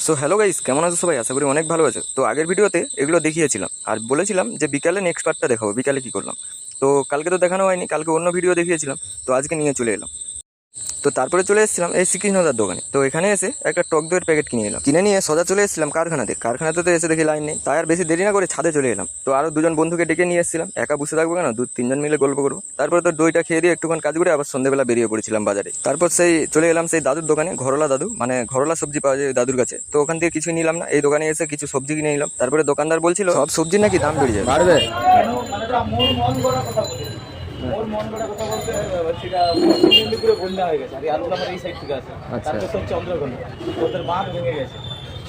So hello guys, কেমন আছো সবাই? আশা করি অনেক ভালো আছে। তো আগের ভিডিওতে এগুলো দেখিয়েছিলাম আর বলেছিলাম যে বিকালে নেক্সট পার্টটা দেখাবো, বিকালে কি করলাম। তো কালকে তো দেখানো হয়নি, কালকে অন্য ভিডিও দেখিয়েছিলাম, তো আজকে নিয়ে চলে এলাম। তো তারপরে চলে এসেছিলাম এই শ্রীকৃষ্ণদার দোকানে। তো এখানে এসে একটা টক দইয়ের প্যাকেট কিনে এলাম, কিনে নিয়ে সোজা চলে এসেছিলাম কারখানাতে তো এসে দেখি লাইন নেই, তাই আর বেশি দেরি না করে ছাদে চলে এলাম। তো আরও দুজন বন্ধুকে ডেকে নিয়ে এসেছিলাম, একা বসে থাকবো কেন, দু তিনজন মিলে গল্প করবো। তারপরে তো দইটা খেয়ে দিয়ে একটুক্ষণ কাজ করে আবার সন্ধ্যেবেলা বেরিয়ে পড়েছিলাম বাজারে। তারপর সেই চলে এলাম সেই দাদুর দোকানে, ঘরোলা দাদু, মানে ঘরোলা সবজি পাওয়া যায় ওই দাদুর কাছে। তো ওখান থেকে কিছুই নিলাম না, এই দোকানে এসে কিছু সবজি কিনে নিলাম। তারপরে দোকানদার বলছিল সব সবজি নাকি দাম বেড়ে যাবে, বাড়বে। ওর মন গড়া কথা বলতে সেটা মেদিনীপুরে বন্যা হয়ে গেছে আর এই আলুটা আমার এই সাইড থেকে আছে। তারপর তো চন্দ্রকোনা ওদের বাঁধ ভেঙে গেছে,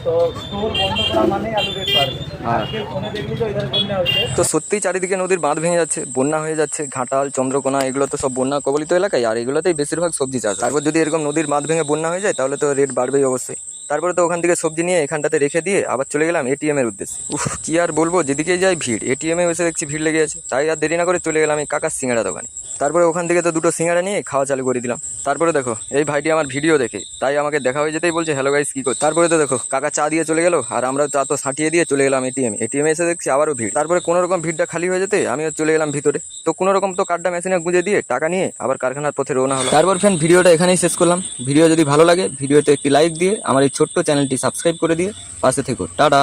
তো স্টোর বন্ধ করা মানে আলু রেট বাড়বে। আজকে ফোনে দেখলি তো এখানে বন্যা হচ্ছে। তো সত্যিই চারিদিকে নদীর বাঁধ ভেঙে যাচ্ছে, বন্যা হয়ে যাচ্ছে। ঘাটাল, চন্দ্রকোনা এগুলো তো সব বন্যা কবলিত এলাকায়, আর এগুলোতেই বেশিরভাগ সবজি চাষ। তারপর যদি এরকম নদীর বাঁধ ভেঙে বন্যা হয়ে যায় তাহলে তো রেট বাড়বেই অবশ্যই। তারপরে তো ওখান থেকে সবজি নিয়ে এখানটাতে রেখে দিয়ে আবার চলে গেলাম এটিএম এর উদ্দেশ্যে। কি আর বলবো, যেদিকে যাই ভিড়, এটিএম এ এসে দেখছি ভিড় লেগে আছে, তাই আর দেরি না করে চলে গেলাম এই কাকার সিঙ্গাড়া দোকানে। তারপরে ওখান থেকে তো দুটো সিঙ্গাড়া নিয়ে খাওয়া চালু করে দিলাম। তারপরে দেখো এই ভাইটি আমার ভিডিও দেখে, তাই আমাকে দেখা হয়ে যেতেই বলছে হ্যালো গাইস কি কর। তারপরে তো দেখো কাকা চা দিয়ে চলে গেল, আর আমরা চা তো সাঁটিয়ে দিয়ে চলে গেলাম এটিএমে এসে দেখছি আবারও ভিড়। তারপরে কোনো রকম ভিড়টা খালি হয়ে যেতে আমিও চলে গেলাম ভিতরে। তো কোনো রকম তো কার্ডটা মেশিনে গুঁজে দিয়ে টাকা নিয়ে আবার কারখানার পথে রওনা হলো। তারপর ফ্রেন্ড ভিডিওটা এখানেই শেষ করলাম। ভিডিও যদি ভালো লাগে ভিডিওতে একটি লাইক দিয়ে আমার এই ছোট্ট চ্যানেলটি সাবস্ক্রাইব করে দিয়ে পাশে থেকো। টাটা।